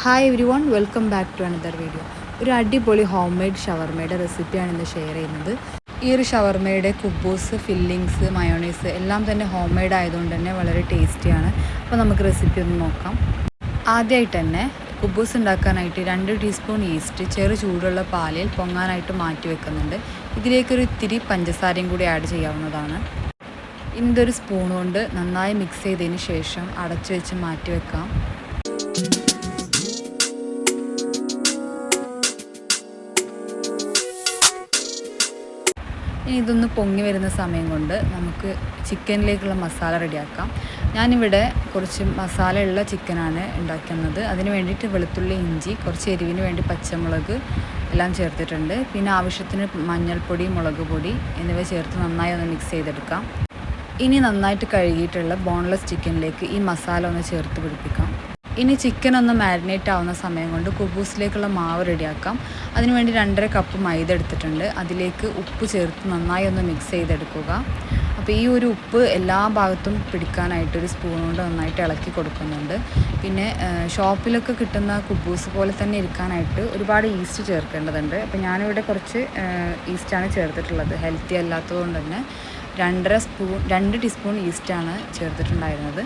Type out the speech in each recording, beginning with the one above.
Hi everyone, welcome back to another video. ഒരു അടിപൊളി home made ഷവർമയുടെ റെസിപ്പിയാണ് ഇന്ന് ഷെയർ ചെയ്യുന്നത്. ഈ ഒരു ഷവർമയുടെ കുബൂസ്, ഫില്ലിങ്സ്, മയോണൈസ് എല്ലാം തന്നെ ഹോം മെയ്ഡ് ആയതുകൊണ്ട് തന്നെ വളരെ ടേസ്റ്റിയാണ്. അപ്പോൾ നമുക്ക് റെസിപ്പി ഒന്ന് നോക്കാം. ആദ്യമായിട്ട് തന്നെ കുബൂസ് ഉണ്ടാക്കാനായിട്ട് 2 ടീസ്പൂൺ ഈസ്റ്റ് ചെറു ചൂടുള്ള പാലിൽ പൊങ്ങാനായിട്ട് മാറ്റി വെക്കുന്നുണ്ട്. ഇതിലേക്കൊരു ഇത്തിരി പഞ്ചസാരയും കൂടി ആഡ് ചെയ്യാവുന്നതാണ്. ഇതൊരു സ്പൂൺ കൊണ്ട് നന്നായി മിക്സ് ചെയ്തതിന് ശേഷം അടച്ചു വെച്ച് മാറ്റി വെക്കാം. ഇനി ഇതൊന്ന് പൊങ്ങി വരുന്ന സമയം കൊണ്ട് നമുക്ക് ചിക്കനിലേക്കുള്ള മസാല റെഡിയാക്കാം. ഞാനിവിടെ കുറച്ച് മസാല ഉള്ള ചിക്കനാണ് ഉണ്ടാക്കുന്നത്. അതിന് വേണ്ടിയിട്ട് വെളുത്തുള്ളി, ഇഞ്ചി, കുറച്ച് എരിവിന് വേണ്ടി പച്ചമുളക് എല്ലാം ചേർത്തിട്ടുണ്ട്. പിന്നെ ആവശ്യത്തിന് മഞ്ഞൾപ്പൊടി, മുളക് പൊടി എന്നിവ ചേർത്ത് നന്നായി ഒന്ന് മിക്സ് ചെയ്തെടുക്കാം. ഇനി നന്നായിട്ട് കഴുകിയിട്ടുള്ള ബോൺലെസ് ചിക്കനിലേക്ക് ഈ മസാല ഒന്ന് ചേർത്ത് പിടിപ്പിക്കാം. ഇനി ചിക്കൻ ഒന്ന് മാരിനേറ്റ് ആവുന്ന സമയം കൊണ്ട് കുബൂസിലേക്കുള്ള മാവ് റെഡിയാക്കാം. അതിനുവേണ്ടി 2.5 കപ്പ് മൈദ എടുത്തിട്ടുണ്ട്. അതിലേക്ക് ഉപ്പ് ചേർത്ത് നന്നായി ഒന്ന് മിക്സ് ചെയ്തെടുക്കുക. അപ്പോൾ ഈ ഒരു ഉപ്പ് എല്ലാ ഭാഗത്തും പിടിക്കാനായിട്ട് ഒരു സ്പൂൺ കൊണ്ട് നന്നായിട്ട് ഇളക്കി കൊടുക്കുന്നുണ്ട്. പിന്നെ ഷോപ്പിലൊക്കെ കിട്ടുന്ന കുബൂസ് പോലെ തന്നെ ഇരിക്കാനായിട്ട് ഒരുപാട് ഈസ്റ്റ് ചേർക്കേണ്ടതുണ്ട്. അപ്പോൾ ഞാനിവിടെ കുറച്ച് ഈസ്റ്റാണ് ചേർത്തിട്ടുള്ളത്. ഹെൽത്തി അല്ലാത്തതുകൊണ്ട് തന്നെ 2 ടീസ്പൂൺ ഈസ്റ്റാണ് ചേർത്തിട്ടുണ്ടായിരുന്നത്.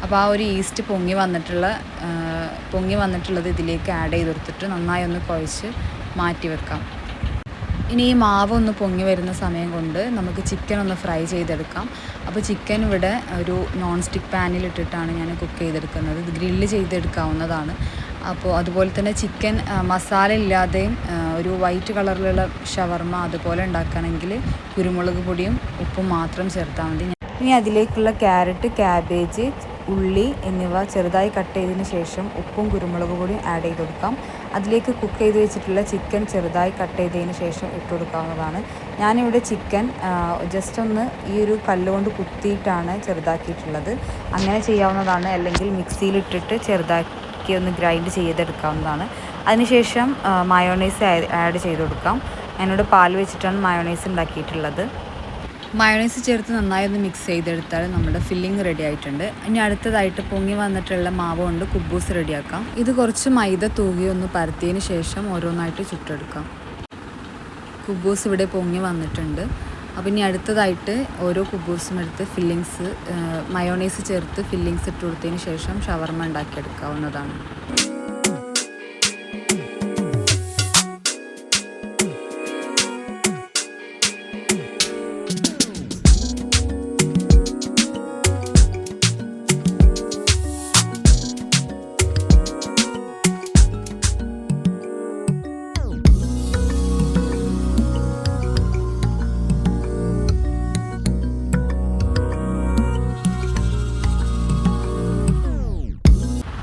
അപ്പോൾ ആ ഒരു ഈസ്റ്റ് പൊങ്ങി വന്നിട്ടുള്ളത് ഇതിലേക്ക് ആഡ് ചെയ്ത് കൊടുത്തിട്ട് നന്നായി ഒന്ന് കുഴച്ച് മാറ്റി വെക്കാം. ഇനി ഈ മാവ് ഒന്ന് പൊങ്ങി വരുന്ന സമയം കൊണ്ട് നമുക്ക് ചിക്കൻ ഒന്ന് ഫ്രൈ ചെയ്തെടുക്കാം. അപ്പോൾ ചിക്കൻ ഇവിടെ ഒരു നോൺ സ്റ്റിക്ക് പാനിലിട്ടിട്ടാണ് ഞാൻ കുക്ക് ചെയ്തെടുക്കുന്നത്. ഇത് ഗ്രില്ല് ചെയ്തെടുക്കാവുന്നതാണ്. അപ്പോൾ അതുപോലെ തന്നെ ചിക്കൻ മസാല ഇല്ലാതെയും ഒരു വൈറ്റ് കളറിലുള്ള ഷവർമ അതുപോലെ ഉണ്ടാക്കുകയാണെങ്കിൽ കുരുമുളക് പൊടിയും ഉപ്പും മാത്രം ചേർത്താൽ മതി. ഇനി അതിലേക്കുള്ള ക്യാരറ്റ്, ക്യാബേജ്, ഉള്ളി എന്നിവ ചെറുതായി കട്ട് ചെയ്തതിന് ശേഷം ഉപ്പും കുരുമുളക് പൊടിയും ആഡ് ചെയ്ത് കൊടുക്കാം. അതിലേക്ക് കുക്ക് ചെയ്ത് വെച്ചിട്ടുള്ള ചിക്കൻ ചെറുതായി കട്ട് ചെയ്തതിന് ശേഷം ഇട്ട് കൊടുക്കാവുന്നതാണ്. ഞാനിവിടെ ചിക്കൻ ജസ്റ്റ് ഒന്ന് ഈ ഒരു കല്ലുകൊണ്ട് കുത്തിയിട്ടാണ് ചെറുതാക്കിയിട്ടുള്ളത്. അങ്ങനെ ചെയ്യാവുന്നതാണ്. അല്ലെങ്കിൽ മിക്സിയിലിട്ടിട്ട് ചെറുതാക്കി ഒന്ന് ഗ്രൈൻഡ് ചെയ്തെടുക്കാവുന്നതാണ്. അതിനുശേഷം മയോണൈസ് ആഡ് ചെയ്ത് കൊടുക്കാം. ഞാനിവിടെ പാൽ വെച്ചിട്ടാണ് മയോണൈസ് ഉണ്ടാക്കിയിട്ടുള്ളത്. മയോണൈസ് ചേർത്ത് നന്നായി ഒന്ന് മിക്സ് ചെയ്തെടുത്താൽ നമ്മുടെ ഫില്ലിങ് റെഡി ആയിട്ടുണ്ട്. ഇനി അടുത്തതായിട്ട് പൊങ്ങി വന്നിട്ടുള്ള മാവ് കൊണ്ട് കുബൂസ് റെഡിയാക്കാം. ഇത് കുറച്ച് മൈദ തൂകി ഒന്ന് പരത്തിയതിന് ശേഷം ഓരോന്നായിട്ട് ചുട്ടെടുക്കാം. കുബൂസ് ഇവിടെ പൊങ്ങി വന്നിട്ടുണ്ട്. അപ്പോൾ ഇനി അടുത്തതായിട്ട് ഓരോ കുബൂസും എടുത്ത് ഫില്ലിങ്സ് മയോണൈസ് ചേർത്ത് ഫില്ലിങ്സ് ഇട്ട് കൊടുത്തതിന് ശേഷം ഷവർമ ഉണ്ടാക്കിയെടുക്കാവുന്നതാണ്.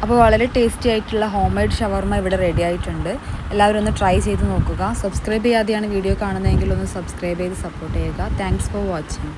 അപ്പോൾ വളരെ ടേസ്റ്റി ആയിട്ടുള്ള ഹോം മെയ്ഡ് ഷവർമ ഇവിടെ റെഡി ആയിട്ടുണ്ട്. എല്ലാവരും ഒന്ന് ട്രൈ ചെയ്ത് നോക്കുക. സബ്സ്ക്രൈബ് ചെയ്യാതെയാണ് വീഡിയോ കാണുന്നതെങ്കിൽ ഒന്ന് സബ്സ്ക്രൈബ് ചെയ്ത് സപ്പോർട്ട് ചെയ്യുക. Thanks for watching.